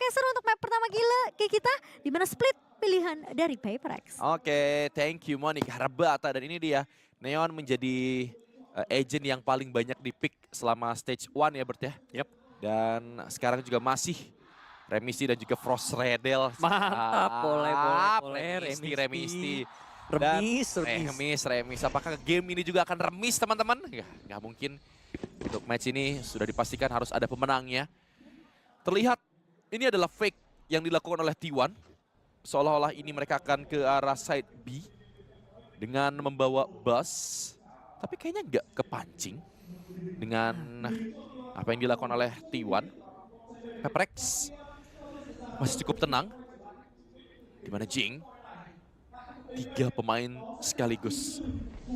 yang seru untuk map pertama gila kayak kita, di mana split pilihan dari Paperex. Oke, thank you Monik. Harabata, dan ini dia Neon menjadi agent yang paling banyak di-pick selama stage 1 ya Bert ya. Yep. Dan sekarang juga masih Remisti dan juga Frost Redel. Mantap, boleh. Remisti. Remis. Apakah game ini juga akan remis teman-teman? Ya, nggak mungkin. Untuk match ini sudah dipastikan harus ada pemenangnya. Terlihat ini adalah fake yang dilakukan oleh T1. Seolah-olah ini mereka akan ke arah side B dengan membawa bus. Tapi kayaknya nggak kepancing dengan apa yang dilakukan oleh T1. Paperex masih cukup tenang. Dimana Jing, 3 pemain sekaligus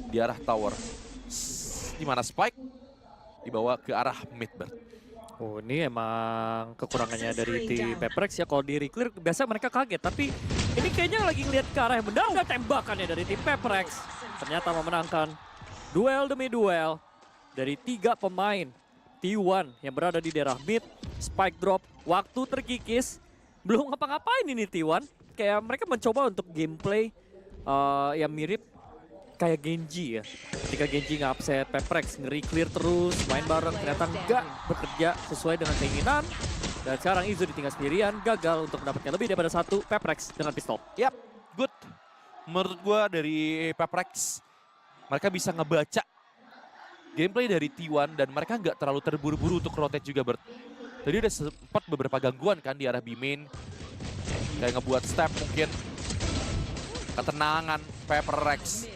di arah tower. Dimana Spike dibawa ke arah midbird. Oh, ini emang kekurangannya dari tim Paperex ya. Kalau di reclear biasa mereka kaget, tapi ini kayaknya lagi ngeliat ke arah yang benar. Udah tembakannya dari tim Paperex. Ternyata memenangkan duel demi duel dari 3 pemain T1 yang berada di daerah mid. Spike drop, waktu terkikis. Belum ngapa-ngapain ini T1. Kayak mereka mencoba untuk gameplay yang mirip kayak Genji ya. Ketika Genji nge-upset Paperex, nge-reclear terus, main bareng, ternyata nggak bekerja sesuai dengan keinginan. Dan sekarang Izu ditinggal sendirian, gagal untuk mendapatkan lebih daripada 1 Paperex dengan pistol. Yap, good. Menurut gua dari Paperex, mereka bisa ngebaca gameplay dari T1 dan mereka nggak terlalu terburu-buru untuk rotate juga, Bert. Tadi udah sempat beberapa gangguan kan di arah B-main. Kayak ngebuat step mungkin. Ketenangan Paperex.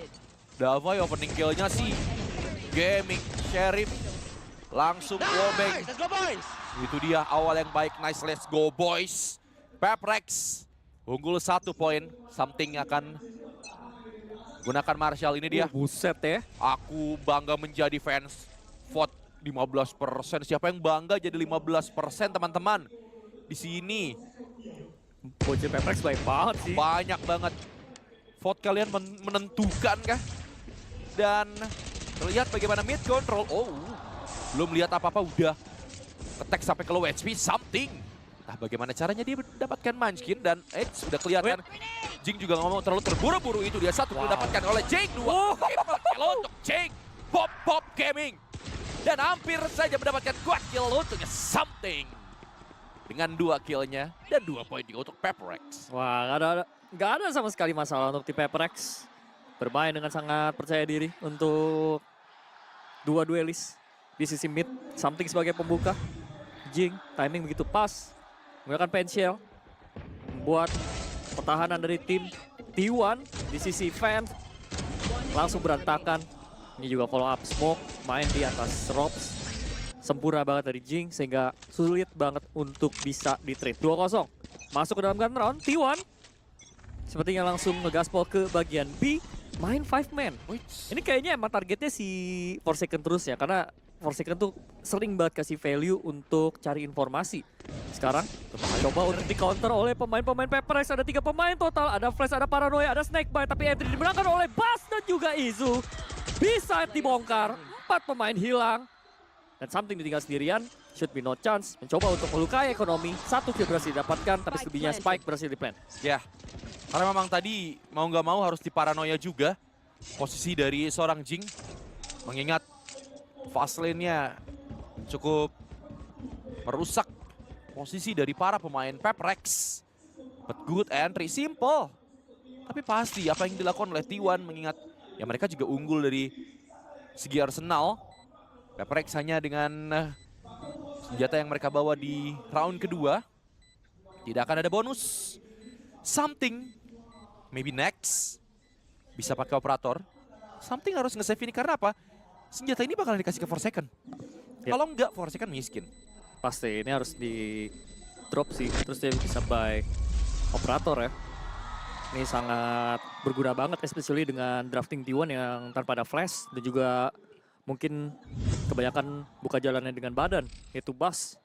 Davai opening kill-nya sih Gaming Sheriff langsung wallbang. Itu dia awal yang baik, nice, let's go boys. Paperex unggul 1 poin. Something akan gunakan Marshall, ini dia. Buset ya. Aku bangga menjadi fans. Vote 15%. Siapa yang bangga jadi 15% teman-teman? Di sini Bocil Paperex baik banget sih. banyak banget. Vote kalian menentukan kah? Dan terlihat bagaimana mid control. Oh, belum lihat apa-apa udah ketek sampai ke low HP. Something. Nah, bagaimana caranya dia mendapatkan Munchkin dan sudah kelihatan. Jing juga nggak mau terlalu terburu-buru, itu dia satu didapatkan oleh Jing. 2 kill untuk Jing. Pop Gaming. Dan hampir saja mendapatkan quad kill untungnya Something. Dengan 2 killnya dan 2 poin juga untuk Paperex. Wah, nggak ada sama sekali masalah untuk tim Paperex. Bermain dengan sangat percaya diri untuk 2 duelis di sisi mid. Something sebagai pembuka. Jing, timing begitu pas. Menggunakan penshell. Membuat pertahanan dari tim T1 di sisi fan. Langsung berantakan. Ini juga follow up smoke. Main di atas Robs. Sempurna banget dari Jing sehingga sulit banget untuk bisa di-trade. 2-0. Masuk ke dalam gun round. T1 sepertinya langsung ngegaspol ke bagian B. Main 5 man. Ini kayaknya emang targetnya si Forsaken terus ya. Karena Forsaken tuh sering banget kasih value untuk cari informasi. Sekarang coba untuk di counter oleh pemain-pemain Paperex. Ada 3 pemain total. Ada Flash, ada Paranoia, ada Snakebite. Tapi entry dimenangkan oleh Bas dan juga Izu. B-side dibongkar. 4 pemain hilang. Dan Something ditinggal sendirian. Should be no chance. Mencoba untuk melukai ekonomi. 1 kill berhasil didapatkan. Tapi selebihnya Spike berhasil di-plant. Ya, karena memang tadi mau nggak mau harus diparanoia juga posisi dari seorang Jing. Mengingat fast lane-nya cukup merusak posisi dari para pemain Paperex. But good entry, simple. Tapi pasti apa yang dilakukan oleh T1 mengingat ya mereka juga unggul dari segi arsenal. Paperex hanya dengan senjata yang mereka bawa di round kedua. Tidak akan ada bonus. Something maybe next bisa pakai operator. Something harus nge-save ini karena apa? Senjata ini bakalan dikasih ke Forsaken. Yep. Kalau enggak, Forsaken miskin. Pasti ini harus di drop sih. Terus dia bisa buy operator ya. Ini sangat berguna banget, especially dengan drafting T1 yang tanpa ada flash. Dan juga mungkin kebanyakan buka jalannya dengan badan, yaitu Bas.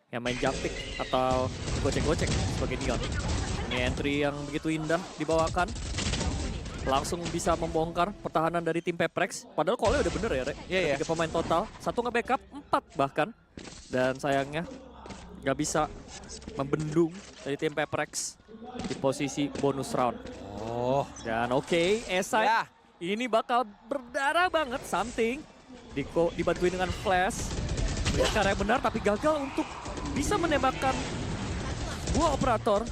Yang main jumping atau gocek-gocek sebagai Neon. Ini entry yang begitu indah dibawakan. Langsung bisa membongkar pertahanan dari tim Paperex. Padahal call-nya udah bener ya, Rek. Iya, iya. 3 pemain total, 1 nge-backup, 4 bahkan. Dan sayangnya nggak bisa membendung dari tim Peprex di posisi bonus round. Oh, Dan oke, Esai ya. ini bakal berdarah banget. Something dibantuin dengan flash. Melihat cara yang benar tapi gagal untuk bisa menembakkan buah operator.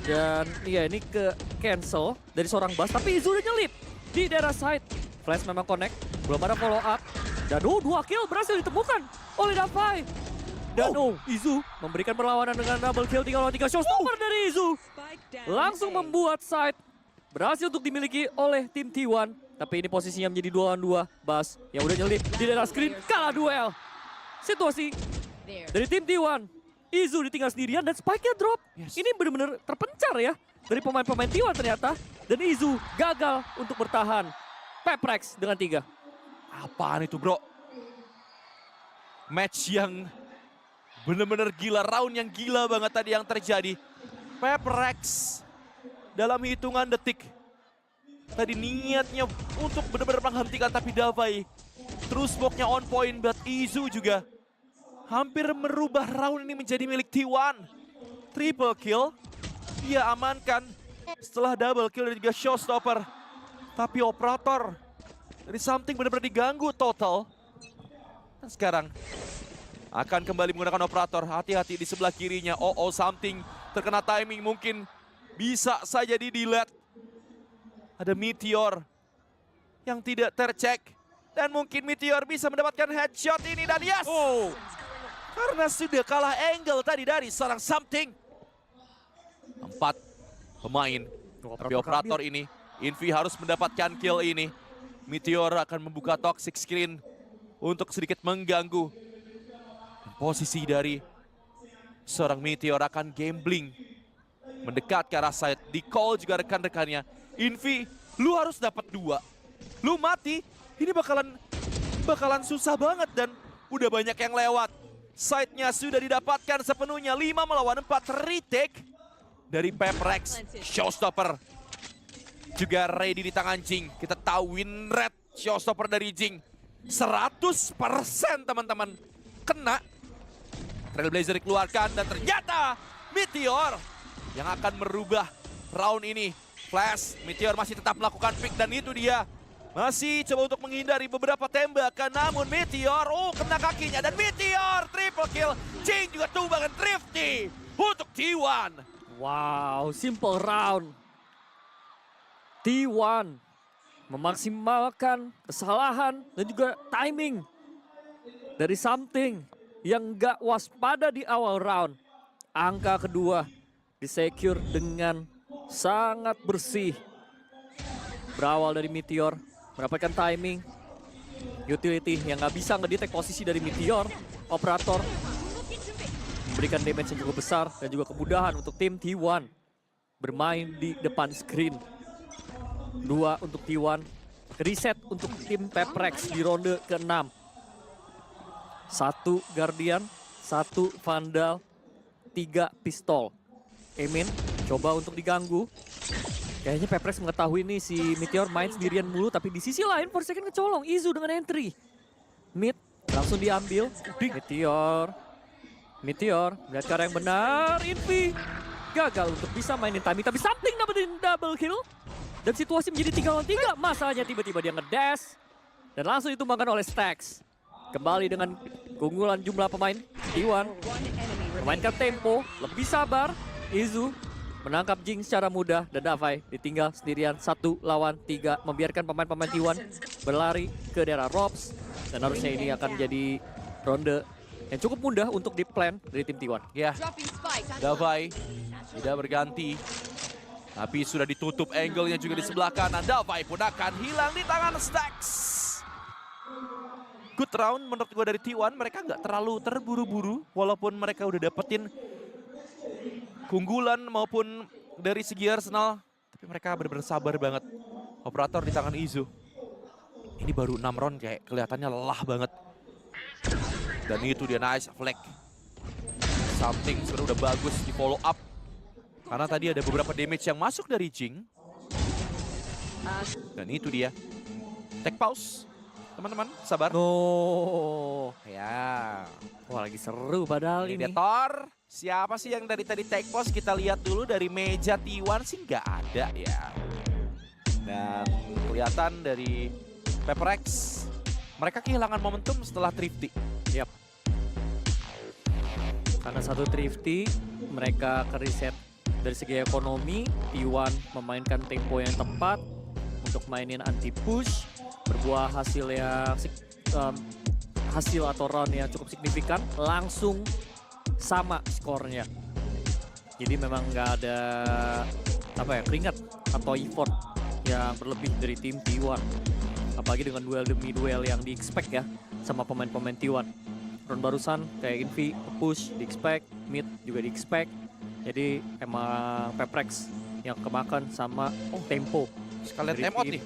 Dan ya ini ke cancel dari seorang Bas. Tapi Izu udah nyelip di daerah side. Flash memang connect, belum ada follow up. Dan 2 kill berhasil ditemukan oleh Davai. Dan Izu memberikan perlawanan dengan double kill 3 lawan 3 showstopper dari Izu. Langsung membuat side berhasil untuk dimiliki oleh tim T1. Tapi ini posisinya menjadi 2 lawan 2. Bas yang udah nyelip di daerah screen kalah duel. Situasi dari tim T1. Izu ditinggal sendirian dan spike-nya drop. Yes. Ini benar-benar terpencar ya dari pemain-pemain T1 ternyata. Dan Izu gagal untuk bertahan. Peprex dengan 3. Apaan itu bro? Match yang bener-bener gila, round yang gila banget tadi yang terjadi. Peprex dalam hitungan detik. Tadi niatnya untuk benar-benar menghentikan tapi Davai terus smoke-nya on point, but Izu juga hampir merubah round ini menjadi milik T1. Triple kill, ia amankan setelah double kill dan juga showstopper. Tapi operator dari Something benar-benar diganggu total. Dan sekarang akan kembali menggunakan operator. Hati-hati di sebelah kirinya. Something terkena timing, mungkin bisa saja di-delete. Ada Meteor yang tidak tercek. Dan mungkin Meteor bisa mendapatkan headshot ini dan yes! Karena sudah kalah angle tadi dari seorang Something. 4 pemain. Tapi operator ini, Invi harus mendapatkan kill ini. Meteor akan membuka toxic screen untuk sedikit mengganggu. Posisi dari seorang Meteor akan gambling. Mendekat ke arah side. Di call juga rekan-rekannya. Invi, lu harus dapat 2. Lu mati, ini bakalan susah banget dan udah banyak yang lewat. Side-nya sudah didapatkan sepenuhnya. 5 melawan 4 retake dari Peprex. Showstopper juga ready di tangan Jing. Kita tahu win rate showstopper dari Jing 100% teman-teman. Kena. Trailblazer dikeluarkan dan ternyata Meteor yang akan merubah round ini. Flash, Meteor masih tetap melakukan pick dan itu dia. Masih coba untuk menghindari beberapa tembakan, namun Meteor, kena kakinya dan Meteor triple kill. Jing juga tumbangan Thrifty untuk T1. Wow, simple round. T1 memaksimalkan kesalahan dan juga timing dari Something yang gak waspada di awal round. Angka kedua disecure dengan sangat bersih. Berawal dari Meteor, mendapatkan timing, utility yang gak bisa ngedetect posisi dari Meteor. Operator memberikan damage yang cukup besar dan juga kemudahan untuk tim T1 bermain di depan screen. 2 untuk T1, reset untuk tim Peprex di ronde ke-6. 1 Guardian, 1 Vandal, 3 pistol. Emin coba untuk diganggu. Kayaknya Peprex mengetahui nih si Meteor main sendirian mulu, tapi di sisi lain Forsaken kecolong. Izu dengan entry. Mid langsung diambil. Meteor melihat cara yang benar. Invi gagal untuk bisa mainin timing, tapi Something dapetin double kill. Dan situasi menjadi 3 lawan 3. Masalahnya tiba-tiba dia ngedash. Dan langsung ditumbangkan oleh Stax. Kembali dengan keunggulan jumlah pemain T1. Memainkan tempo, lebih sabar. Izu menangkap Jing secara mudah. Dan Davai ditinggal sendirian 1 lawan 3. Membiarkan pemain-pemain T1 berlari ke daerah Robs. Dan harusnya ini akan jadi ronde yang cukup mudah untuk di-plan dari tim T1. Ya, Davai tidak berganti. Tapi sudah ditutup angle-nya juga di sebelah kanan. Davai pun akan hilang di tangan Stax. Good round menurut gue dari T1. Mereka nggak terlalu terburu-buru. Walaupun mereka udah dapetin keunggulan maupun dari segi Arsenal. Tapi mereka benar-benar sabar banget. Operator di tangan Izu. Ini baru 6 round kayak kelihatannya lelah banget. Dan itu dia nice flag. Something sebenarnya udah bagus di follow up. Karena tadi ada beberapa damage yang masuk dari Jing. Dan itu dia. Take pause. teman-teman, sabar. No. Ya. Wah, lagi seru padahal Ini ini. dia Thor. Siapa sih yang dari tadi take pose? Kita lihat dulu dari meja T1 sih nggak ada ya. Dan kelihatan dari Paper X, mereka kehilangan momentum setelah Thrifty. Yap. Karena satu Thrifty, mereka ke reset dari segi ekonomi. T1 memainkan tempo yang tepat untuk mainin anti push, berbuah hasil yang hasil atau round yang cukup signifikan, langsung sama skornya. Jadi memang nggak ada keringat atau effort yang berlebih dari tim T1. Apalagi dengan duel demi duel yang di-expect ya sama pemain-pemain T1. Round barusan kayak Invi, push, di-expect, mid juga di-expect. Jadi emang Peprex yang kemakan sama tempo. Sekalian dari time out tim nih.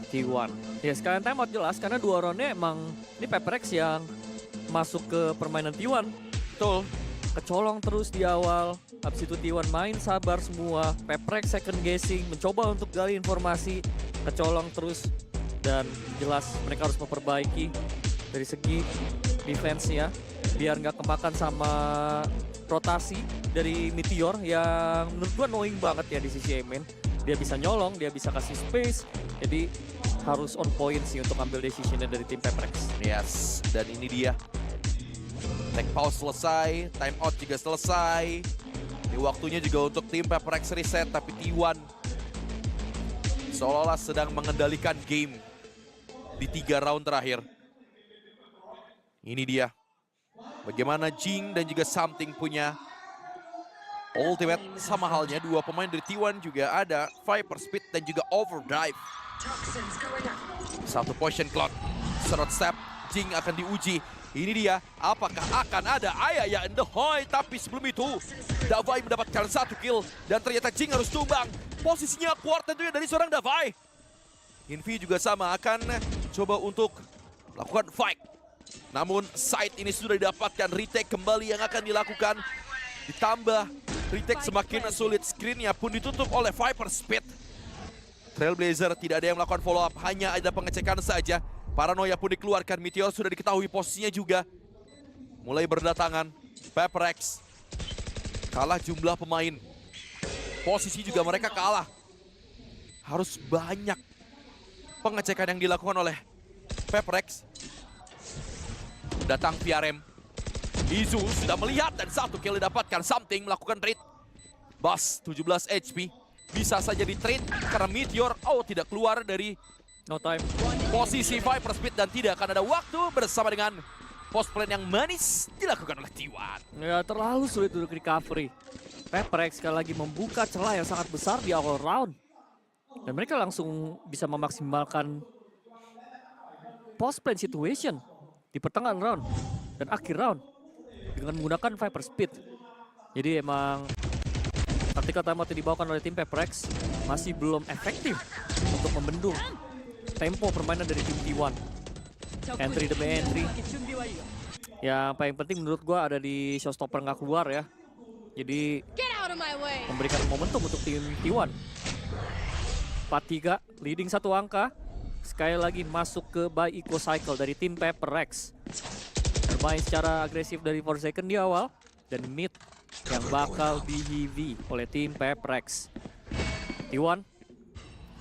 T1. Ya sekalian time out jelas karena dua roundnya emang ini Peprex yang masuk ke permainan T1. Betul. Kecolong terus di awal, habis itu T1 main sabar semua, Peprex second guessing, mencoba untuk gali informasi, kecolong terus, dan jelas mereka harus memperbaiki dari segi defense-nya, biar nggak kemakan sama rotasi dari Meteor yang menurut gua annoying banget ya di sisi Amen. Dia bisa nyolong, dia bisa kasih space, jadi harus on point sih untuk ambil decision-nya dari tim Peprex. Yes, dan ini dia. Take pause selesai, time out juga selesai. Ini waktunya juga untuk tim Paper X reset, tapi T1 seolah-olah sedang mengendalikan game di 3 round terakhir. Ini dia. Bagaimana Jing dan juga Something punya ultimate. Sama halnya dua pemain dari T1 juga ada Viper Speed dan juga Overdrive. Satu potion cloud, serot step, Jing akan diuji. Ini dia, apakah akan ada Ayaya and the Hoy? Tapi sebelum itu, Davai mendapatkan 1 kill. Dan ternyata Jing harus tumbang. Posisinya kuat tentunya dari seorang Davai. Invi juga sama, akan coba untuk melakukan fight. Namun side ini sudah didapatkan, retake kembali yang akan dilakukan. Ditambah retake semakin sulit, screennya pun ditutup oleh Viper Speed. Trailblazer tidak ada yang melakukan follow up, hanya ada pengecekan saja. Paranoia pun dikeluarkan, Meteor sudah diketahui posisinya juga. Mulai berdatangan, Paper X kalah jumlah pemain. Posisi juga mereka kalah. Harus banyak pengecekan yang dilakukan oleh Paper X. Datang VRM. Izu sudah melihat dan 1 kill didapatkan. Something melakukan trade. Bas 17 HP. Bisa saja di trade karena Meteor tidak keluar dari No time. posisi Viper Speed dan tidak akan ada waktu bersama dengan post plan yang manis dilakukan oleh T1. Ya terlalu sulit untuk recovery. Peprex sekali lagi membuka celah yang sangat besar di awal round. Dan mereka langsung bisa memaksimalkan post plan situation di pertengahan round dan akhir round dengan menggunakan Viper Speed. Jadi emang taktikal timeout yang dibawakan oleh tim Peprex masih belum efektif untuk membendung tempo permainan dari tim T1. Entry demi entry. Yang paling penting menurut gua ada di showstopper nggak keluar ya. Jadi memberikan momentum untuk tim T1. 4-3, leading 1 angka. Sekali lagi masuk ke buy eco cycle dari tim Paper X. Bermain secara agresif dari Forsaken di awal. Dan mid yang bakal di heavy oleh tim Paper X. T1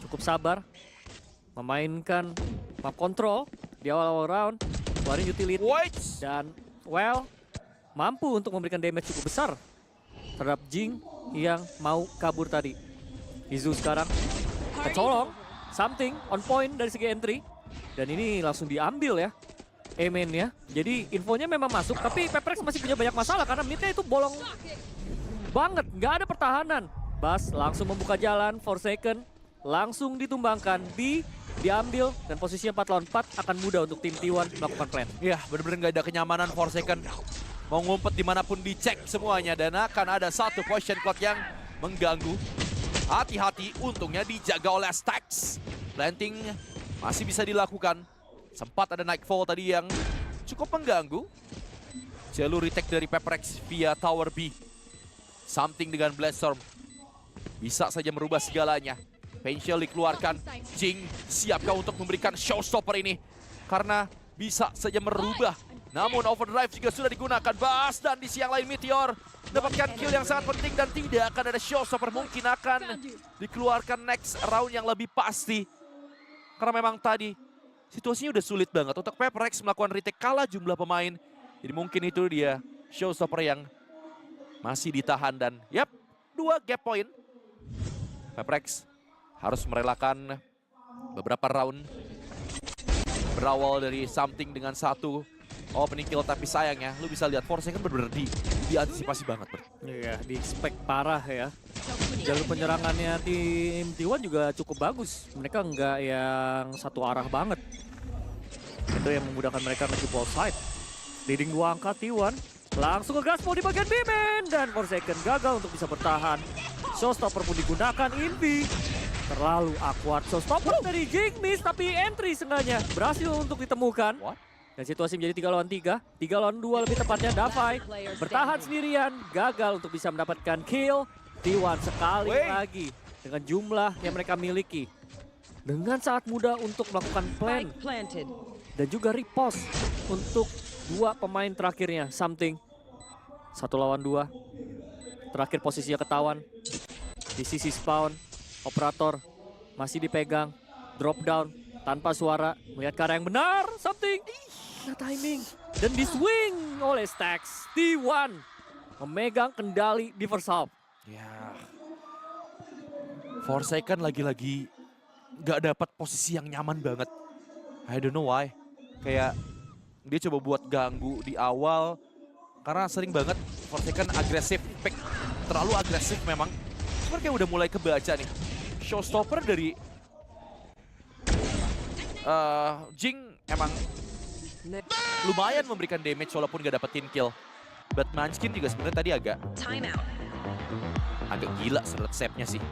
cukup sabar. Memainkan map control di awal-awal round. Keluarin utility. Dan mampu untuk memberikan damage cukup besar terhadap Jing yang mau kabur tadi. Izu sekarang kecolong. Something on point dari segi entry. Dan ini langsung diambil ya Amen-nya. Jadi infonya memang masuk, tapi Peprex masih punya banyak masalah karena midnya itu bolong banget, nggak ada pertahanan. Bas langsung membuka jalan, Forsaken langsung ditumbangkan, diambil, dan posisinya 4 lawan 4 akan mudah untuk tim T1 melakukan plan. Iya, benar-benar nggak ada kenyamanan Forsaken. Mau ngumpet dimanapun dicek semuanya, dan akan ada 1 potion cloud yang mengganggu. Hati-hati, untungnya dijaga oleh Stax. Planting masih bisa dilakukan. Sempat ada Nightfall tadi yang cukup mengganggu. Jalur retake dari Peprex via Tower B. Something dengan Blaststorm bisa saja merubah segalanya. Painshell dikeluarkan. Jing siapkah untuk memberikan showstopper ini? karena bisa saja merubah. Namun overdrive juga sudah digunakan Bas, dan di siang lain Meteor mendapatkan kill yang sangat penting dan tidak akan ada showstopper. Mungkin akan dikeluarkan next round yang lebih pasti. Karena memang tadi situasinya udah sulit banget untuk Pepper X melakukan retake kalah jumlah pemain. Jadi mungkin itu dia showstopper yang masih ditahan dan yap, 2 gap point. Pepper X harus merelakan beberapa round. Berawal dari something dengan 1 opening kill, tapi sayangnya lu bisa lihat Forsaken bener-bener diantisipasi banget. Iya, di-expect parah ya. Jalur penyerangannya tim T1 juga cukup bagus. Mereka nggak yang satu arah banget. Itu yang memudahkan mereka nge-keep wall side. Leading 2 angka T1. Langsung ngegas mau di bagian B-man. Dan Forsaken gagal untuk bisa bertahan. Showstopper pun digunakan, Invi. Terlalu awkward showstopper dari Jing, miss, tapi entry sengaja berhasil untuk ditemukan. Dan situasi menjadi 3 lawan 3, 3 lawan 2 lebih tepatnya. Davai bertahan sendirian, gagal untuk bisa mendapatkan kill. T1 sekali lagi dengan jumlah yang mereka miliki. Dengan sangat mudah untuk melakukan plan dan juga repost untuk 2 pemain terakhirnya. Something 1 lawan 2. Terakhir posisinya ketahuan. Di sisi spawn, operator masih dipegang, drop down tanpa suara, melihat ke arah yang benar, Something. Nah, timing. Dan di swing oleh Stax. T1 memegang kendali di first half. Ya, Forsaken lagi-lagi nggak dapat posisi yang nyaman banget. I don't know why. Kayak dia coba buat ganggu di awal. Karena sering banget Forsaken agresif, pick terlalu agresif memang. Cuman kayak udah mulai kebaca nih. Showstopper dari Jing emang lumayan memberikan damage walaupun gak dapetin kill. But Munchkin juga sebenarnya tadi agak gila sedot save-nya sih.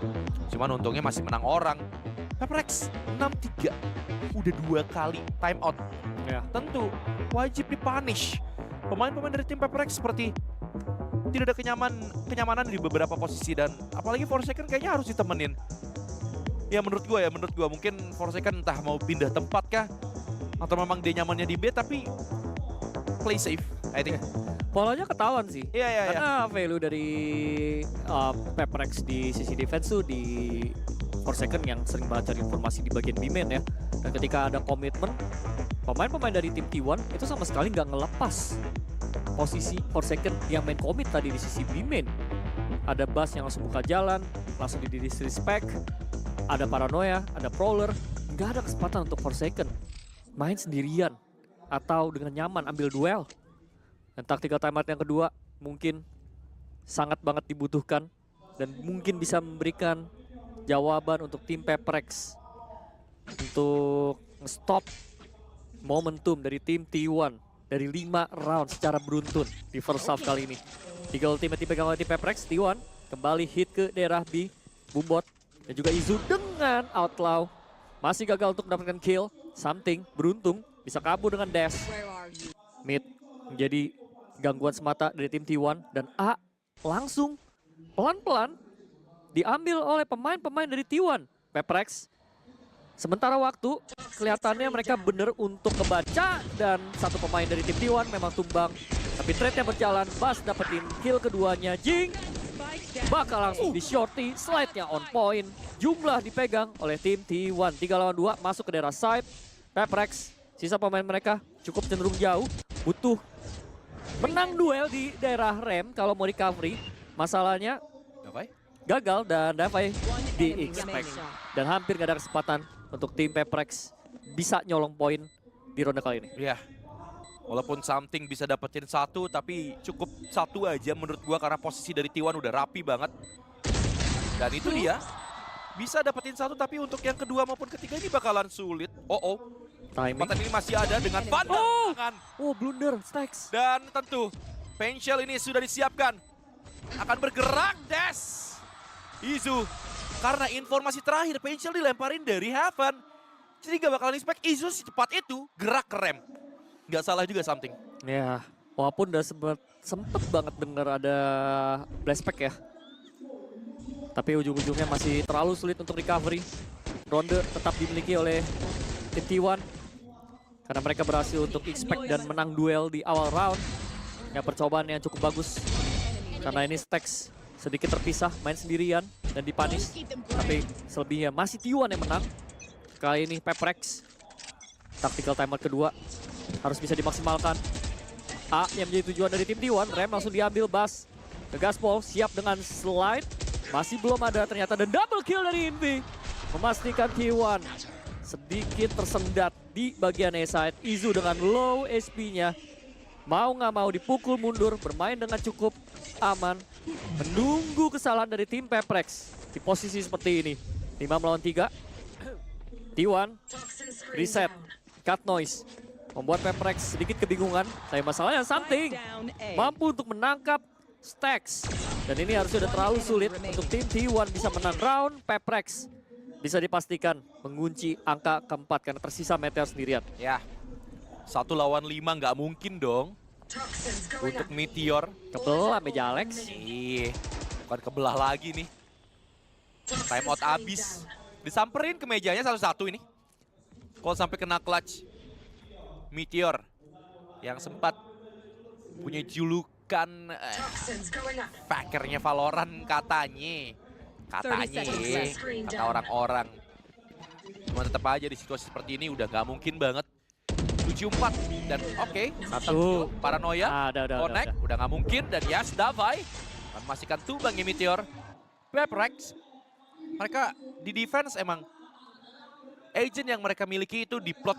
Cuman untungnya masih menang orang. Pepper X 6-3. Udah 2 kali time out. Ya. Tentu wajib dipunish. Pemain-pemain dari tim Pepper X seperti tidak ada kenyamanan di beberapa posisi, dan apalagi Forsaken kayaknya harus ditemenin. Ya menurut gua mungkin Forsaken entah mau pindah tempat kah atau memang dia nyamannya di B, tapi play safe, I think. Polanya ketahuan sih. Iya. Karena value dari Pepper X di sisi defense tuh di Forsaken yang sering banget cari informasi di bagian B-main ya. Dan ketika ada komitmen, pemain-pemain dari tim T1 itu sama sekali nggak ngelepas posisi Forsaken yang main commit tadi di sisi B-main. Ada Bas yang langsung buka jalan, langsung di disrespect. Ada Paranoia, ada Prowler. Nggak ada kesempatan untuk Forsaken main sendirian atau dengan nyaman ambil duel. Dan taktikal timeout yang kedua mungkin sangat banget dibutuhkan dan mungkin bisa memberikan jawaban untuk tim Pepper X untuk nge-stop momentum dari tim T1 dari 5 round secara beruntun di first half kali ini. 3 ultimate dipegang oleh tim Pepper X. T1 kembali hit ke daerah B. Bumbot dan juga Izu dengan Outlaw masih gagal untuk mendapatkan kill. Something beruntung bisa kabur dengan dash. Mid menjadi gangguan semata dari tim T1 dan A langsung pelan-pelan diambil oleh pemain-pemain dari T1. Pepper X sementara waktu kelihatannya mereka bener untuk kebaca dan satu pemain dari tim T1 memang tumbang. Tapi trade-nya berjalan, Bas dapetin kill keduanya. Jing bakal langsung di shorty, slide-nya on point. Jumlah dipegang oleh tim T1. 3 lawan 2 masuk ke daerah side. Pepper X, sisa pemain mereka cukup cenderung jauh. Butuh menang duel di daerah rem kalau mau recovery. Masalahnya gagal dan Davai di-expect. Dan hampir gak ada kesempatan untuk tim Pepper X bisa nyolong poin di ronde kali ini. Iya. Walaupun Something bisa dapetin 1, tapi cukup 1 aja menurut gua karena posisi dari T1 udah rapi banget. Dan itu dia. Bisa dapetin 1, tapi untuk yang kedua maupun ketiga ini bakalan sulit. Timing. Kesempatan ini masih ada dengan Vandal. Blunder, Stax. Dan tentu Penshell ini sudah disiapkan. Akan bergerak, Dash. Izu. Karena informasi terakhir Penshell dilemparin dari Heaven. Jadi gak bakalan expect Izu secepat itu gerak ke rem. Gak salah juga Something. Ya, walaupun udah sempet banget denger ada flashback ya. Tapi ujung-ujungnya masih terlalu sulit untuk recovery. Ronde tetap dimiliki oleh tim T1. Karena mereka berhasil untuk expect dan menang duel di awal round. Ya, percobaan yang cukup bagus. Karena ini Stax sedikit terpisah, main sendirian dan dipanis. Tapi selebihnya masih T1 yang menang. Kali ini Peprex. Tactical timer kedua harus bisa dimaksimalkan. A yang menjadi tujuan dari tim T1. Rem langsung diambil, Bas ke Gaspol, siap dengan slide. Masih belum ada ternyata, dan double kill dari Invi. Memastikan T1 sedikit tersendat di bagian A-side. Izu dengan low HP-nya. Mau nggak mau dipukul mundur, bermain dengan cukup aman. Menunggu kesalahan dari tim Peprex di posisi seperti ini. 5 melawan 3. T1 reset, cut noise. Membuat Peprex sedikit kebingungan. Tapi masalahnya Something mampu untuk menangkap Stax. Dan ini harusnya sudah terlalu sulit untuk tim T1 bisa menang round. Peprex bisa dipastikan mengunci angka keempat karena tersisa Meteor sendirian. Ya, 1 lawan 5 nggak mungkin dong untuk Meteor. Kebelah meja Alex. Ih, bukan kebelah lagi nih. Time out abis. Disamperin ke mejanya satu-satu ini. Kalau sampai kena clutch. Meteor yang sempat punya julukan packernya Valorant katanya. Katanya, kata orang-orang. Cuma tetap aja di situasi seperti ini udah gak mungkin banget. 7-4 dan oke, Satu. Paranoia, connect, udah gak mungkin. Dan Yas, Davai akan memastikan tumbangnya Meteor. Peprex, mereka di defense emang agent yang mereka miliki itu diplot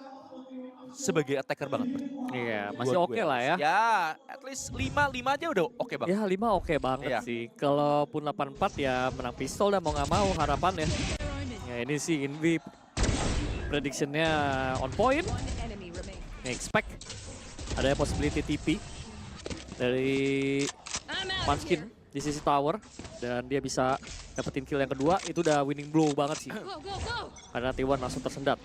sebagai attacker banget. Iya, masih Buat oke gue. lah ya. Ya, at least 5 aja udah oke banget. Ya 5 oke banget Iya. sih. Kalaupun 8-4 ya menang pistol dan mau nggak mau harapannya. Ya ini sih Invi prediction-nya on point. Expect ada possibility TP dari Munchkin di sisi tower. Dan dia bisa dapetin kill yang kedua. Itu udah winning blow banget sih. Karena T1 langsung tersendat.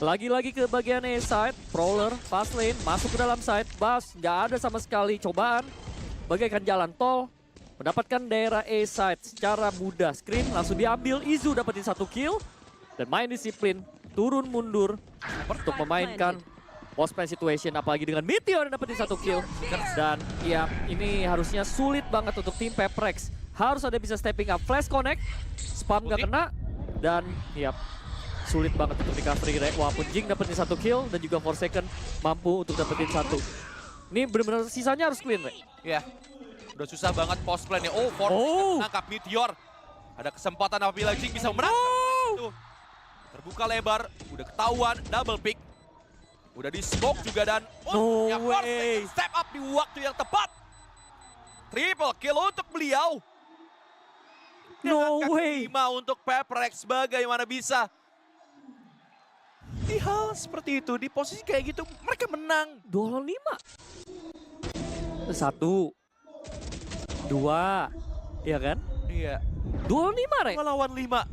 Lagi-lagi ke bagian A-side, Prowler, fast lane, masuk ke dalam side, Bas, nggak ada sama sekali cobaan. Bagaikan jalan tol, mendapatkan daerah A-side secara mudah. Screen langsung diambil, Izu dapetin 1 kill. Dan main disiplin, turun mundur untuk memainkan boss plan situation. Apalagi dengan Meteor yang dapetin 1 kill. Dan ya, ini harusnya sulit banget untuk tim Peprex. Harus ada bisa stepping up, flash connect, spam nggak kena. Dan ya, sulit banget untuk recovery, walaupun Jing dapetin 1 kill dan juga Forsaken mampu untuk dapetin 1. Ini benar-benar sisanya harus clean, Rek. Ya, udah susah banget post plan-nya. Oh, menangkap Meteor. Ada kesempatan apabila Jing bisa menangkap. Tuh. Terbuka lebar, udah ketahuan, double pick. Udah di smoke juga dan No ya way. Forsaken step up di waktu yang tepat. Triple kill untuk beliau. No Dengan way. kaki 5 untuk Peprex, bagaimana bisa? Di hal seperti itu, di posisi kayak gitu, mereka menang. 2 lawan 5. 1. 2. Iya kan? Iya. 2 lawan 5, Rek. 2 lawan 5.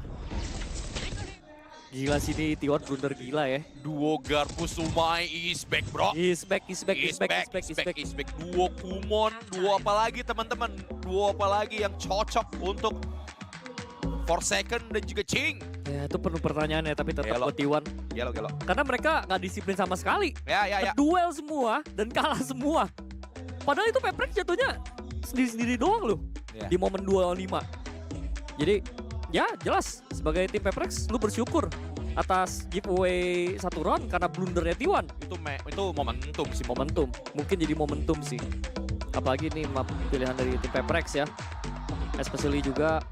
Gila sih ini T1 blunder gila ya. Duo Garpus Umai is back, bro. Is back. Duo Kumon, duo apa lagi teman-teman? Duo apa lagi yang cocok untuk Forsaken dan juga Jing? Ya itu penuh pertanyaan ya, tapi tetap Gelo. buat T1. Gelo. Karena mereka nggak disiplin sama sekali. Ya. Duel semua dan kalah semua. Padahal itu Peprex jatuhnya sendiri-sendiri doang loh. Ya. Di momen 2 lawan 5. Jadi ya jelas sebagai tim Peprex lu bersyukur atas giveaway 1 round karena blundernya T1. Itu momentum sih. Momentum, mungkin jadi momentum sih. Apalagi ini map pilihan dari tim Peprex ya. Especially juga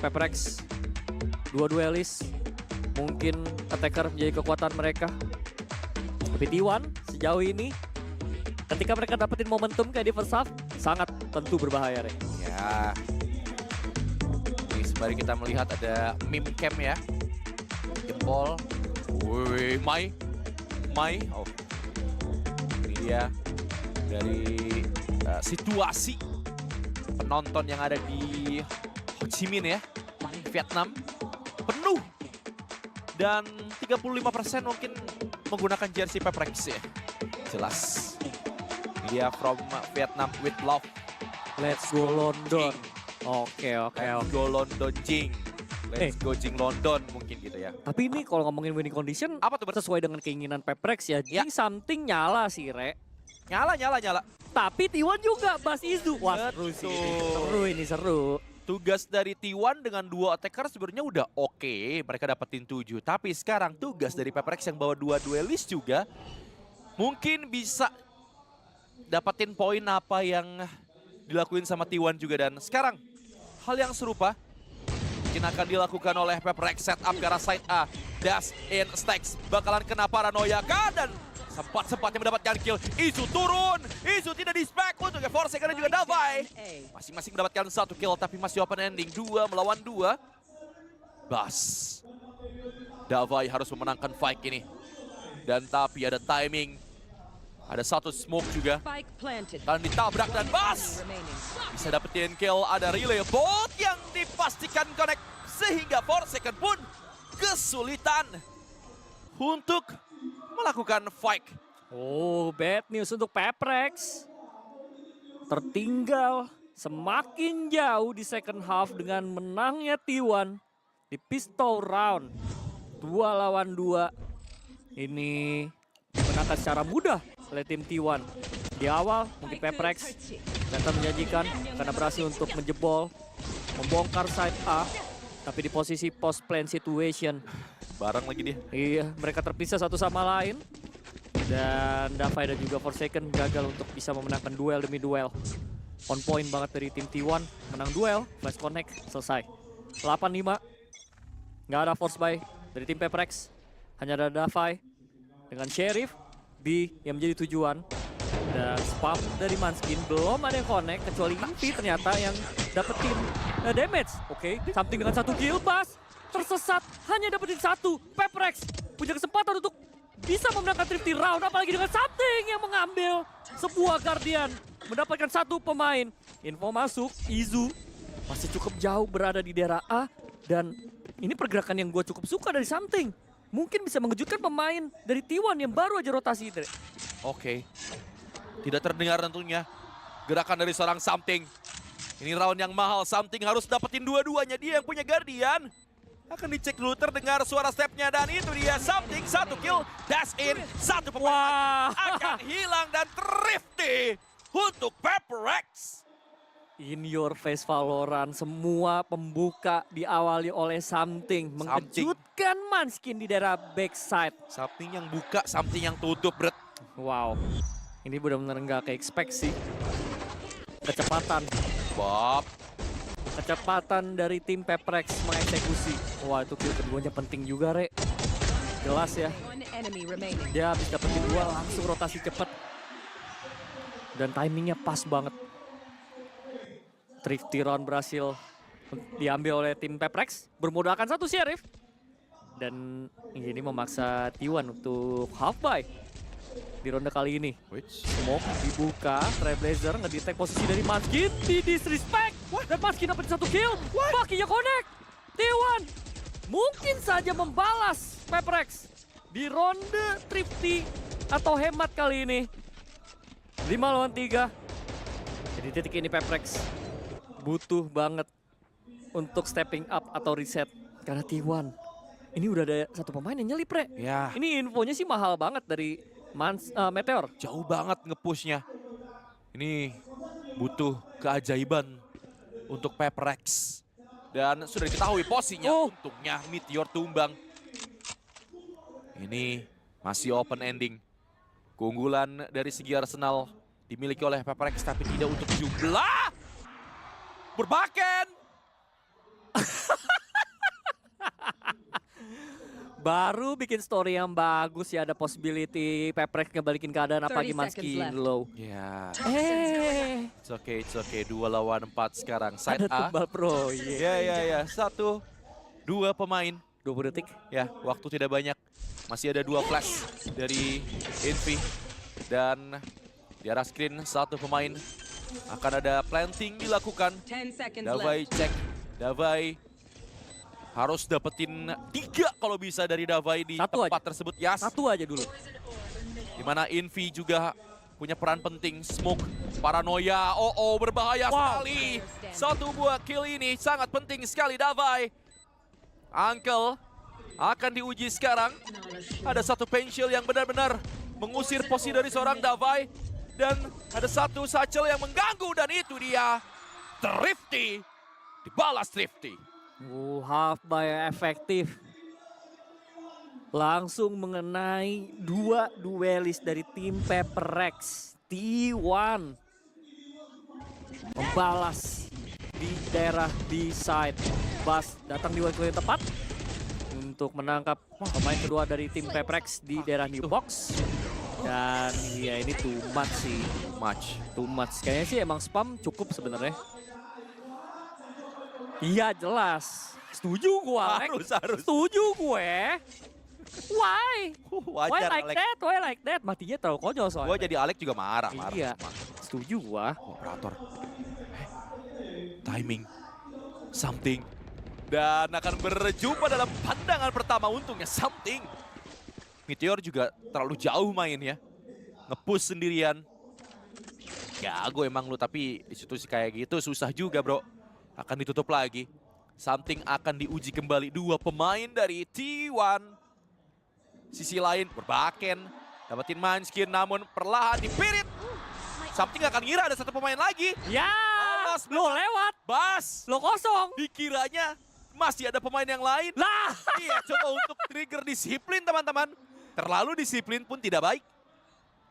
Peprex 2 duelis. Mungkin attacker menjadi kekuatan mereka. Tapi T1 sejauh ini ketika mereka dapetin momentum kayak di first half sangat tentu berbahaya, Rek. Ya. Ini sembari kita melihat ada meme cam ya. Jempol. Wih, Mai. Oh. Ini dia dari situasi penonton yang ada di Ho Chi Minh ya, Vietnam. Penuh. Dan 35% mungkin menggunakan jersey Peprex ya. Jelas. Ini dia from Vietnam with love. Let's go London. Oke. Go London Jing. Let's go Jing London mungkin gitu ya. Tapi ini kalau ngomongin winning condition, Apa tuh Bert? sesuai dengan keinginan Peprex ya. Ya. Jing something nyala sih, Re. Nyala. Tapi T1 juga Bas Izu. Wah, seru sih. Betul. Seru. Tugas dari T1 dengan 2 attacker sebenarnya udah oke. Mereka dapetin 7. Tapi sekarang tugas dari Peprex yang bawa 2 duelist juga mungkin bisa dapetin poin apa yang dilakuin sama T1 juga. Dan sekarang hal yang serupa mungkin akan dilakukan oleh Peprex. Setup ke arah side A. Dash in stacks. Bakalan kena paranoia kan. Dan sempat-sempatnya mendapatkan kill. Izu turun. Izu tidak di-spec untuk Forsaken dan juga Davai. Masing-masing mendapatkan 1 kill tapi masih open ending. 2 melawan 2. Bas. Davai harus memenangkan fight ini. Dan tapi ada timing. Ada 1 smoke juga. Kalian ditabrak dan Bas bisa dapetin kill. Ada relay bolt yang dipastikan connect. Sehingga Forsaken pun kesulitan untuk melakukan fight. Oh, bad news untuk Peprex. Tertinggal semakin jauh di second half dengan menangnya T1 di pistol round. 2 lawan 2. Ini dimenangkan secara mudah oleh tim T1. Di awal mungkin Peprex ternyata menjanjikan karena berhasil untuk menjebol, membongkar side A. Tapi di posisi post plan situation. Bareng lagi dia. Iya, mereka terpisah satu sama lain. Dan Davai dan juga Forsaken gagal untuk bisa memenangkan duel demi duel. On point banget dari tim T1. Menang duel, flash connect, selesai. 8-5. Nggak ada force buy dari tim Peprex. Hanya ada Davai dengan Sheriff B yang menjadi tujuan. Dan spam dari Manskin belum ada yang connect kecuali Invi ternyata yang dapetin damage. Oke, something dengan 1 kill. Bas tersesat hanya dapetin 1. Peprex punya kesempatan untuk bisa memenangkan Thrifty round, apalagi dengan something yang mengambil sebuah Guardian. Mendapatkan 1 pemain. Info masuk, Izu masih cukup jauh berada di daerah A. Dan ini pergerakan yang gue cukup suka dari something. Mungkin bisa mengejutkan pemain dari T1 yang baru aja rotasi. Oke. Tidak terdengar tentunya gerakan dari seorang something. Ini round yang mahal, something harus dapetin dua-duanya. Dia yang punya Guardian. Akan dicek dulu terdengar suara stepnya dan itu dia something 1 kill, dash in, 1 pemain akan hilang dan Thrifty untuk Peprex. In your face Valorant, semua pembuka diawali oleh something. Mengejutkan Manskin di daerah backside. Something yang buka, something yang tutup, Bret. Wow, ini benar-benar nggak ke-expect sih. Kecepatan. Bob. Kecepatan dari tim Peprex mengeksekusi. Wah, itu kill keduanya penting juga, Re. Jelas ya. Dia habis dapetin 2 langsung rotasi cepat. Dan timingnya pas banget. Thrifty round berhasil diambil oleh tim Peprex. Bermodalkan 1 Sheriff. Dan ini memaksa T1 untuk half buy di ronde kali ini. Smoke dibuka, Trailblazer ngedetect posisi dari Manskin, di disrespect. Dan Manskin dapat 1 kill. Bakinya connect. T1 mungkin saja membalas Peprex di ronde Thrifty atau hemat kali ini. 5 lawan 3. Jadi titik ini Peprex butuh banget untuk stepping up atau reset. Karena T1 ini udah ada 1 pemain yang nyelip, Re. Ya. Ini infonya sih mahal banget dari Meteor. Jauh banget nge-pushnya. Ini butuh keajaiban untuk Peprex. Dan sudah diketahui posisinya. Untungnya Meteor tumbang. Ini masih open ending. Keunggulan dari segi Arsenal dimiliki oleh Peprex tapi tidak untuk jumlah. Berbaken. Baru bikin story yang bagus ya, ada possibility Peprex ngebalikin keadaan apalagi Manskin low. Ya. It's It's okay. 2 lawan 4 sekarang. Side ada A. tumbal pro. Ya. 1, 2 pemain. 20 detik. Ya, waktu tidak banyak. Masih ada 2 flash dari Envy. Dan di arah screen 1 pemain. Akan ada planting dilakukan. Davai cek. Davai harus dapetin 3 kalau bisa dari Davai di tempat tersebut. Yes. 1 aja dulu. Dimana Envy juga punya peran penting. Smoke, paranoia, berbahaya sekali. 1 buah kill ini sangat penting sekali Davai. Uncle akan diuji sekarang. Ada satu pensil yang benar-benar mengusir posisi dari seorang Davai. Dan ada satu Satchel yang mengganggu dan itu dia Thrifty. Dibalas Thrifty. Half by efektif. Langsung mengenai dua duelis dari tim Paper Rex. T1 membalas di daerah B-side. Bas datang di waktu yang tepat untuk menangkap pemain kedua dari tim Paper Rex di daerah New Box. Dan ya ini too much sih. Too much. Kayaknya sih emang spam cukup sebenarnya. Iya jelas. Setuju gue. Harus. Setuju gue. Why? Why Wajar like Alek. that? Why like that? Matinya terlalu konyol soalnya. Gue jadi Alek juga marah. Iya. Setuju gua. Operator. Timing. Something. Dan akan berjumpa dalam pandangan pertama untungnya Something. Meteor juga terlalu jauh mainnya. Nge-push sendirian. Jago emang lu, tapi di situ sih kayak gitu susah juga bro. Akan ditutup lagi. Something akan diuji kembali dua pemain dari T1. Sisi lain berbaken. Dapetin Munchkin namun perlahan dipirit. Something akan ngira ada satu pemain lagi. Ya, lo lewat. Bas. Lo kosong. Dikiranya masih ada pemain yang lain. Lah. Iya, coba untuk trigger disiplin teman-teman. Terlalu disiplin pun tidak baik.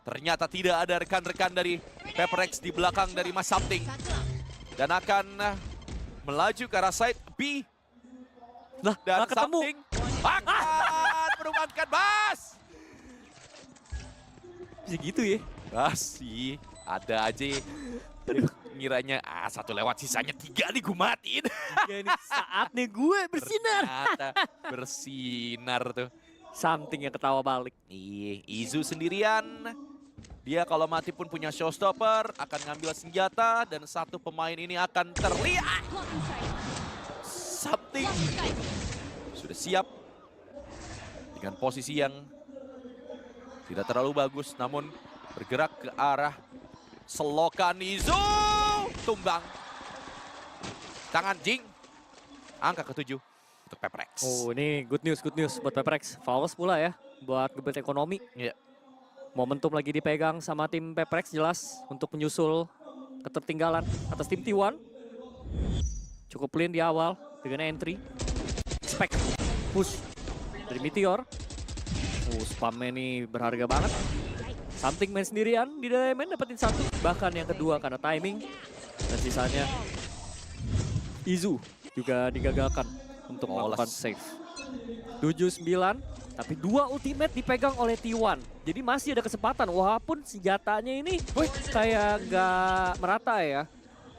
Ternyata tidak ada rekan-rekan dari Paper Rex di belakang dari Mas Something. Dan akan melaju ke arah side B. Lah, Dan nggak ketemu. Something akan merumankan Bas. Bisa gitu ya. Bas sih, ada aja. Ngiranya, satu lewat sisanya 3 nih gue matiin. Ya ini saatnya gue bersinar. Ternyata bersinar tuh. Something yang ketawa balik. Iya, Izu sendirian. Dia kalau mati pun punya showstopper, akan ngambil senjata, dan satu pemain ini akan terlihat. Something sudah siap dengan posisi yang tidak terlalu bagus, namun bergerak ke arah selokan Izu. Tumbang. Tangan Jing. Angka ke-7 untuk Paper Rex. Oh ini good news buat Paper Rex. Flawless pula ya buat gebet ekonomi. Iya. Momentum lagi dipegang sama tim Paper Rex jelas untuk menyusul ketertinggalan atas tim T1. Cukup clean di awal dengan entry. Expect push dari Meteor. Spamnya ini berharga banget. Something main sendirian di dalam main dapetin satu. Bahkan yang kedua karena timing. Dan sisanya Izu juga digagalkan untuk melakukan save. 7-9, tapi 2 ultimate dipegang oleh T1. Jadi masih ada kesempatan, walaupun senjatanya ini kayak nggak merata ya.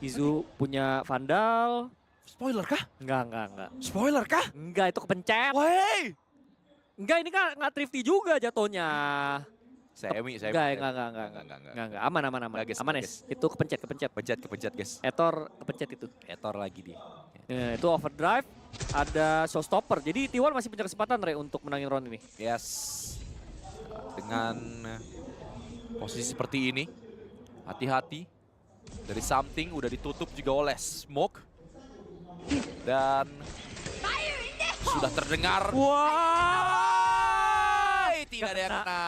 Izu punya Vandal. Spoiler kah? Enggak. Spoiler kah? Enggak, itu kepencet. Wey! Enggak, ini kan nggak thrifty juga jatuhnya. Semi. Enggak. Aman. Nggak, guys, Aman, guys. Itu kepencet. Pencet guys. Etor kepencet itu. Etor lagi dia. Itu overdrive, ada showstopper. Jadi T1 masih punya kesempatan Re untuk menangin round ini. Yes. Dengan posisi seperti ini, hati-hati. Dari Something udah ditutup juga oleh Smoke. Dan sudah terdengar. Wah! Tidak ada yang kena.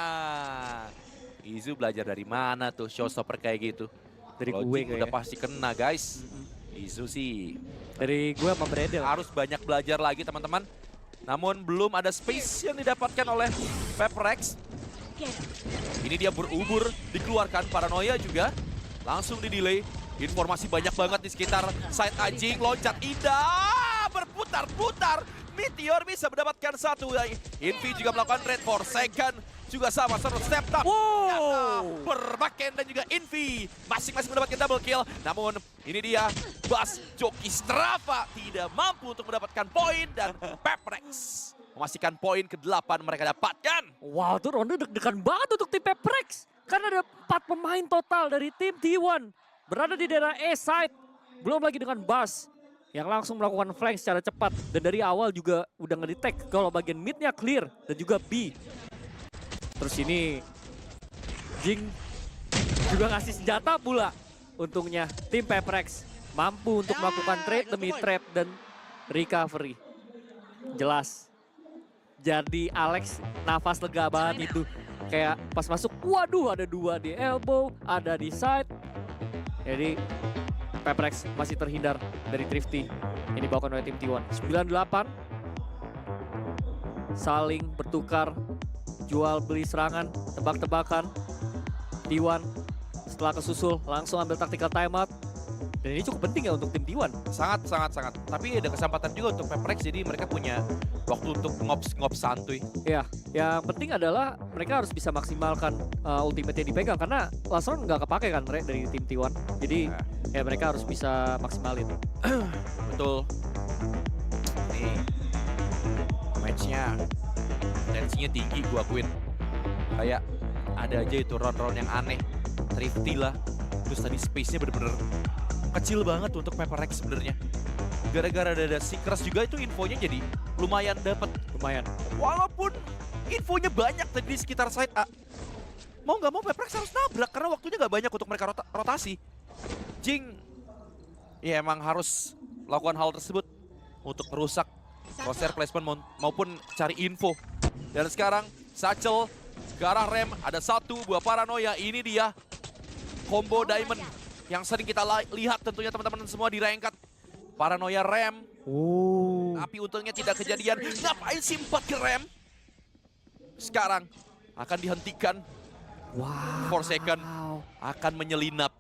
Izu belajar dari mana tuh showstopper kayak gitu? Dari Kalau gue Jing udah kayaknya. pasti kena guys. Izu sih Dari gue sama Bredel. harus banyak belajar lagi teman-teman. Namun belum ada space yang didapatkan oleh Paper Rex. Ini dia berubur, dikeluarkan Paranoia juga. Langsung di-delay. Informasi banyak banget di sekitar side anjing. Loncat indah, berputar-putar. Meteor bisa mendapatkan satu. Invi juga melakukan trade for second. Juga sama, step up. Wow. Berbaken dan juga Invi. Masing-masing mendapatkan double kill. Namun ini dia, Bas Joki Strava tidak mampu untuk mendapatkan poin. Dan Paper Rex memastikan poin ke-8 mereka dapatkan. Wow, tuh ronde deg-degan banget untuk tim Paper Rex. Karena ada 4 pemain total dari tim T1. Berada di daerah A side. Belum lagi dengan Bas yang langsung melakukan flank secara cepat. Dan dari awal juga udah ngedetect kalau bagian midnya clear. Dan juga B. Terus ini Jing juga ngasih senjata pula. Untungnya tim Paper Rex mampu untuk melakukan trade demi trap dan recovery. Jelas. Jadi Alex nafas lega banget itu. Kayak pas masuk, waduh ada 2 di elbow, ada di side. Jadi Peprex masih terhindar dari Thrifty. Ini dibawakan oleh tim T1. 98. Saling bertukar, jual beli serangan, tebak-tebakan. T1 setelah kesusul langsung ambil tactical timeout. Dan ini cukup penting ya untuk tim T1. Sangat. Tapi ada kesempatan juga untuk Peprex, jadi mereka punya waktu untuk ngops santuy. Ya, yang penting adalah mereka harus bisa maksimalkan ultimate yang dipegang. Karena last round nggak kepake kan dari tim T1. Jadi ya mereka harus bisa maksimalin. Betul. Nih, matchnya tensinya tinggi gua akuin. Kayak ada aja itu round-round yang aneh. Thrifty lah. Terus tadi space-nya bener-bener kecil banget untuk Peprex sebenarnya. Gara-gara ada Seekers juga itu infonya jadi lumayan dapat. Lumayan. Walaupun infonya banyak tadi di sekitar side A. Mau nggak mau Peprex harus nabrak karena waktunya nggak banyak untuk mereka rotasi. Jing ya emang harus lakukan hal tersebut untuk merusak crosshair placement maupun cari info. Dan sekarang Satchel ke arah Rem, ada 1 buah paranoia. Ini dia combo diamond yang sering kita lihat tentunya teman-teman semua di Ranked. Paranoia Rem. Tapi untungnya tidak kejadian. Ngapain sih 4 ke Rem? Sekarang akan dihentikan. Wow. 4 second akan menyelinap.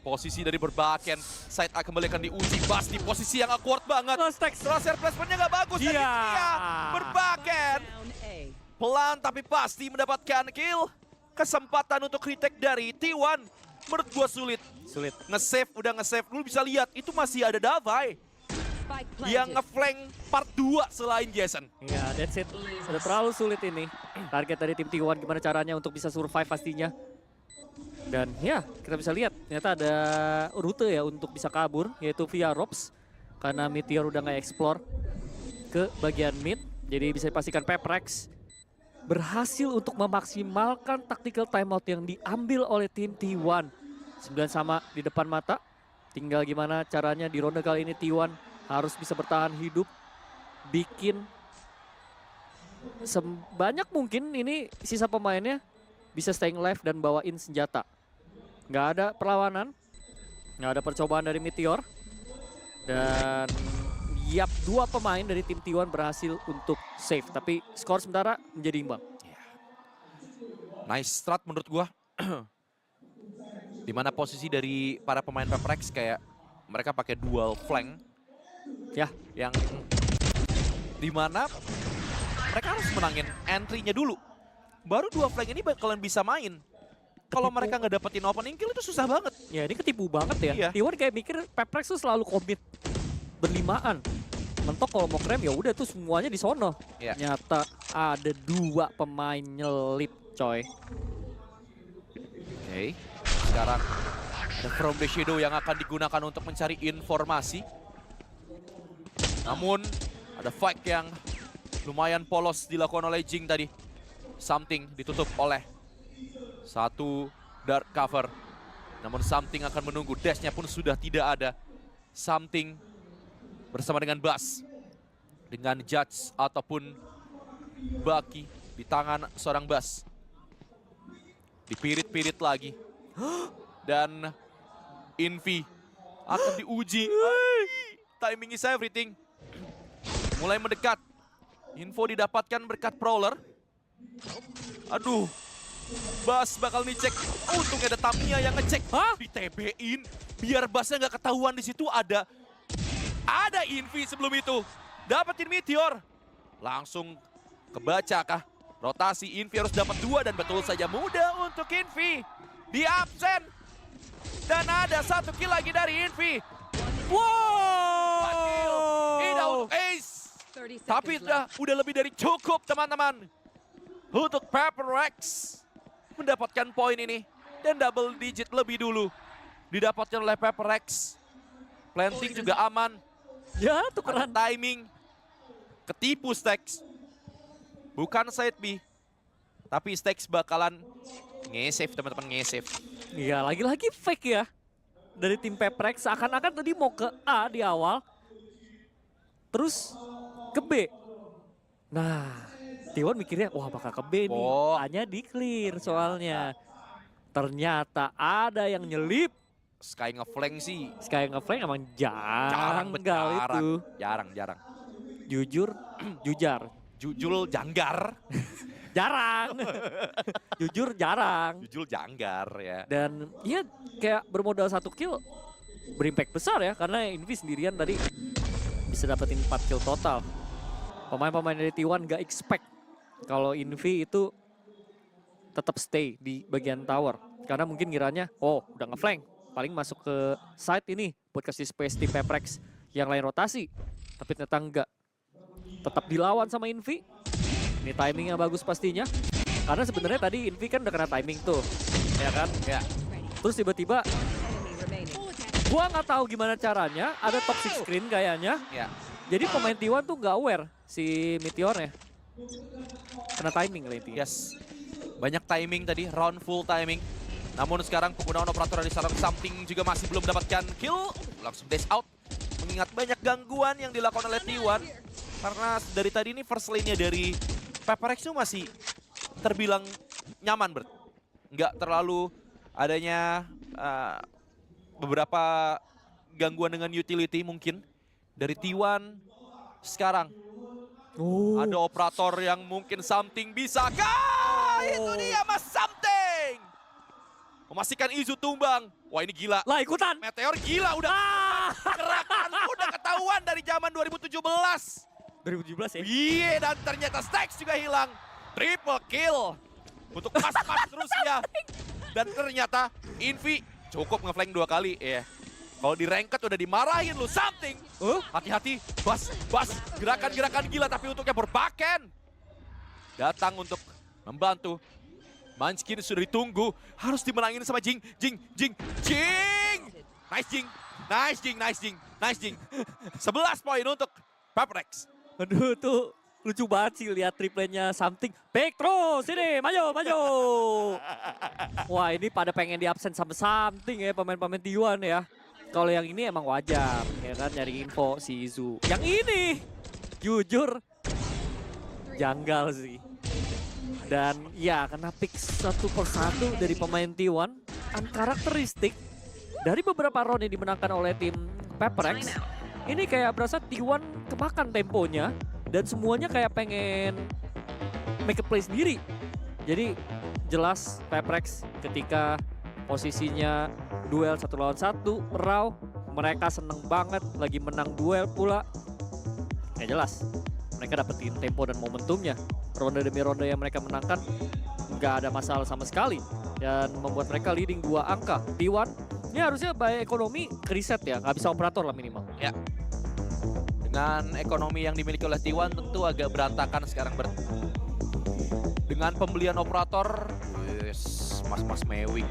Posisi dari berbaken. Side A kembali akan diuji. Bas di posisi yang awkward banget. Crosshair placementnya nggak bagus. Dan Iya. ini dia berbaken. Pelan tapi pasti mendapatkan kill. Kesempatan untuk retake dari T1. Menurut gua sulit. Nge-save, udah nge-save. Lu bisa lihat, itu masih ada Davai. Yang nge-flank part 2 selain Jason. Ya, that's it. Sudah terlalu sulit ini. Target dari tim T1 gimana caranya untuk bisa survive pastinya. Dan ya, kita bisa lihat. Ternyata ada rute ya untuk bisa kabur, yaitu via Robs. Karena Meteor udah nggak explore ke bagian mid. Jadi bisa dipastikan Peprex berhasil untuk memaksimalkan tactical timeout yang diambil oleh tim T1. 9 sama di depan mata. Tinggal gimana caranya di ronde kali ini T1 harus bisa bertahan hidup. Bikin sebanyak mungkin ini sisa pemainnya bisa staying alive dan bawain senjata. Nggak ada perlawanan. Nggak ada percobaan dari Meteor. Dan yap, 2 pemain dari tim T1 berhasil untuk save. Tapi skor sementara menjadi imbang. Nice strat menurut gua. Dimana posisi dari para pemain Peprex kayak mereka pakai dual flank. Ya, Yang dimana mereka harus menangin entry-nya dulu. Baru 2 flank ini bakalan bisa main. Kalau mereka nggak dapetin opening kill itu susah banget. ya ini ketipu banget ya. Iya. T1 kayak mikir Peprex tuh selalu komit berlimaan. Mentok kalau mau krem ya udah tuh semuanya di sono. Iya. Nyata ada 2 pemain nyelip, coy. Oke, sekarang ada From the Shadow yang akan digunakan untuk mencari informasi. Namun ada fight yang lumayan polos dilakukan oleh Jing tadi. Something ditutup oleh 1 dark cover. Namun Something akan menunggu, dashnya pun sudah tidak ada. Something bersama dengan Bas, dengan Judge ataupun Baki di tangan seorang Bas. Dipirit-pirit lagi. Dan Invi akan diuji. Timing is everything. Mulai mendekat. Info didapatkan berkat Prowler. Aduh. Bas bakal dicek. Untungnya ada Tamiya yang ngecek. Di TB-in. Biar Basnya nggak ketahuan di situ ada Invi sebelum itu. Dapetin Meteor. Langsung kebaca kah? Rotasi Invi harus dapat 2 dan betul saja mudah untuk Invi. Di absen. Dan ada 1 kill lagi dari Invi. Wow! Ini untuk ace. Tapi udah lebih dari cukup teman-teman. Untuk Peprex mendapatkan poin ini. Dan double digit lebih dulu. Didapatkan oleh Peprex. Planting juga aman. Ya, Ada tukeran. timing. Ketipu Stax. Bukan side B. Tapi Stax bakalan nge-save teman-teman, nge-save. Iya, lagi-lagi fake ya. Dari tim Peprex seakan-akan tadi mau ke A di awal. Terus ke B. Nah, T1 mikirnya, wah bakal ke B nih. Oh. Hanya di clear soalnya. Ternyata ada yang nyelip. Sky ngeflank sih. Sky ngeflank emang jarang Bet, gal itu. Jarang. Jujur, jujar. Jujul janggar. Jarang. Jujur jarang. Jujul janggar ya. Dan ya kayak bermodal 1 kill berimpact besar ya. Karena Envy sendirian tadi bisa dapetin 4 kill total. Pemain-pemain dari T1 gak expect kalau Envy itu tetap stay di bagian tower. Karena mungkin ngiranya, oh udah ngeflank. Paling masuk ke side ini buat kasih space tim Peprex yang lain rotasi. Tapi ternyata enggak. Tetap dilawan sama Envy. Ini timingnya bagus pastinya. Karena sebenarnya tadi Envy kan udah kena timing tuh. Ya kan? Ya. Terus tiba-tiba gua nggak tahu gimana caranya ada toxic screen kayaknya. Ya. Jadi pemain T1 tuh nggak aware si Meteornya. Kena timing lah intinya. Yes. Banyak timing tadi, round full timing. Namun sekarang penggunaan operator dari seorang Something juga masih belum mendapatkan kill. Langsung dash out. Mengingat banyak gangguan yang dilakukan oleh T1. Karena dari tadi ini first lane-nya dari Peprex itu masih terbilang nyaman, Bert. Nggak terlalu adanya beberapa gangguan dengan utility mungkin. Dari T1 sekarang. Ada operator yang mungkin Something bisakah? Itu dia Mas Something. Memastikan Izu tumbang. Wah ini gila. Lah ikutan. Meteor gila udah. Gerakan udah ketahuan dari zaman 2017. 2017 ya. Iya dan ternyata Stax juga hilang. Triple kill. Untuk mas-mas Rusia. Dan ternyata Envy cukup ngeflank 2 kali. Iya. Kalau di ranked udah dimarahin lu Something. Hati-hati. Bas. Gerakan-gerakan gila tapi untuknya berpaken. Datang untuk membantu. Munchkin sudah ditunggu, harus dimenangin sama Jing. Nice Jing. 11 poin untuk Peprex. Aduh tuh lucu banget sih lihat triplenya Something. Back terus sini, maju. Wah ini pada pengen di absen sama Something ya pemain-pemain T1 ya. Kalau yang ini emang wajar ya kan nyari info si Izu. Yang ini jujur janggal sih. Dan ya kena pick satu persatu dari pemain T1. Unkarakteristik dari beberapa round yang dimenangkan oleh tim Peprex. Ini kayak berasa T1 kemakan temponya. Dan semuanya kayak pengen make a play sendiri. Jadi jelas Peprex ketika posisinya duel 1 lawan 1 raw. Mereka seneng banget lagi menang duel pula. Ya jelas mereka dapetin tempo dan momentumnya. Ronde demi ronde yang mereka menangkan nggak ada masalah sama sekali. Dan membuat mereka leading 2 angka. T1 ini harusnya by ekonomi kriset ya, nggak bisa operator lah minimal. Ya. Dengan ekonomi yang dimiliki oleh T1 tentu agak berantakan sekarang dengan pembelian operator. Mas mewing.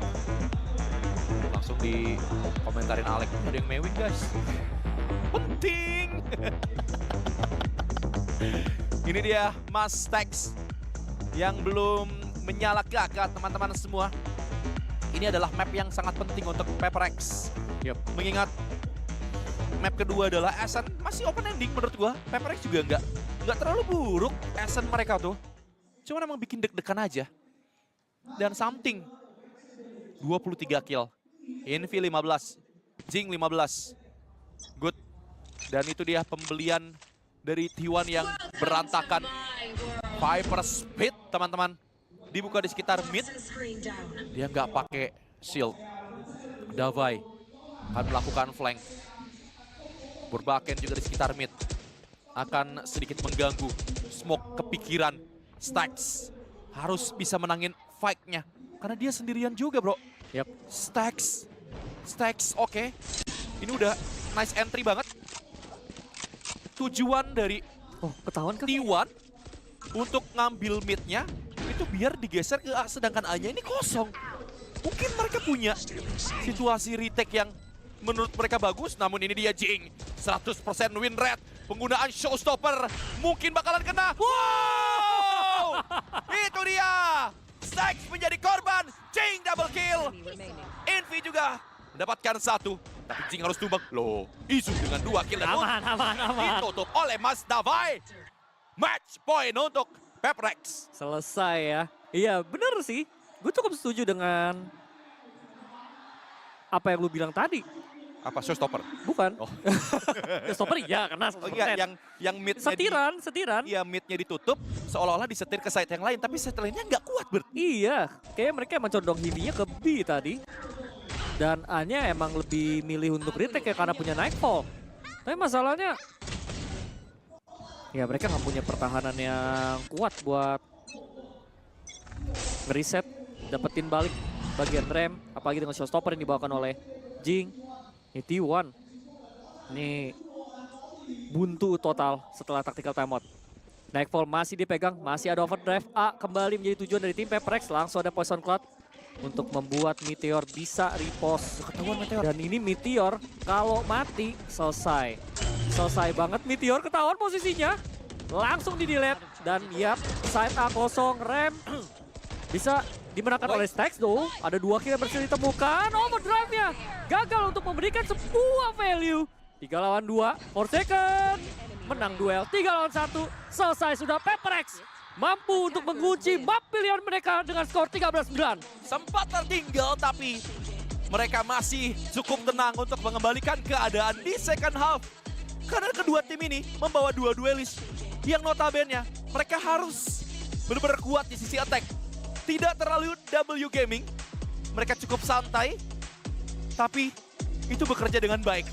Langsung di komentarin Alex, ada yang mewing guys. Penting. Ini dia Mas Stax yang belum menyala gagak teman-teman semua. Ini adalah map yang sangat penting untuk Peprex. Mengingat map kedua adalah Ascent, masih open ending menurut gua. Peprex juga nggak terlalu buruk Ascent mereka tuh. Cuma emang bikin deg-degan aja. Dan Something 23 kill. Envy 15, Jing 15. Good. Dan itu dia pembelian dari T1 yang berantakan. Viper Speed teman-teman. Dibuka di sekitar mid. Dia nggak pakai shield. Davai akan melakukan flank. Berbaken juga di sekitar mid. Akan sedikit mengganggu. Smoke kepikiran. Stax harus bisa menangin fight-nya. Karena dia sendirian juga bro. Stax oke. Ini udah nice entry banget. Tujuan dari ketahuan kan? T1 untuk ngambil mid-nya itu biar digeser ke A, sedangkan A-nya ini kosong. Mungkin mereka punya situasi retake yang menurut mereka bagus, namun ini dia Jing. 100% win rate, penggunaan showstopper mungkin bakalan kena. Wow! Itu dia! Stax menjadi korban, Jing double kill. Envy juga mendapatkan 1. Tapi Jing harus tumbang. Loh, Izu dengan 2 kill dan aman. ditutup oleh Mas Davai. Match point untuk Peprex. Selesai ya. Iya bener sih. Gue cukup setuju dengan apa yang lu bilang tadi. Apa, showstopper? Bukan. Oh. Ya stopper iya karena Oh iya, yang mid-nya setiran. iya, mid-nya ditutup, seolah-olah disetir ke side yang lain, tapi side lainnya nggak kuat, Bert. Iya, kayaknya mereka emang condong heavy-nya ke B tadi. Dan A-nya emang lebih milih untuk retake ya karena punya Nightfall. Tapi masalahnya, ya mereka nggak punya pertahanan yang kuat buat ngereset, dapetin balik bagian rem. Apalagi dengan showstopper yang dibawakan oleh Jing. Ini T1. Ini buntu total setelah tactical timeout. Nightfall masih dipegang, masih ada overdrive. A kembali menjadi tujuan dari tim Peprex. Langsung ada Poison Cloud untuk membuat Meteor bisa repost. Ketahuan Meteor. Dan ini Meteor kalau mati selesai. Selesai banget Meteor, ketahuan posisinya. Langsung di-delete. Dan yap, side A kosong, rem. Bisa dimenangkan oleh Stax tuh. Ada 2 kill yang berhasil ditemukan. Overdrive-nya gagal untuk memberikan sebuah value. 3 lawan 2, 4 second. Menang duel, 3 lawan 1. Selesai sudah Peprex. Mampu untuk mengunci map pilihan mereka dengan skor 13-9. Sempat tertinggal, tapi mereka masih cukup tenang untuk mengembalikan keadaan di second half. Karena kedua tim ini membawa 2 duelis yang notabene mereka harus benar-benar kuat di sisi attack. Tidak terlalu W gaming, mereka cukup santai, tapi itu bekerja dengan baik.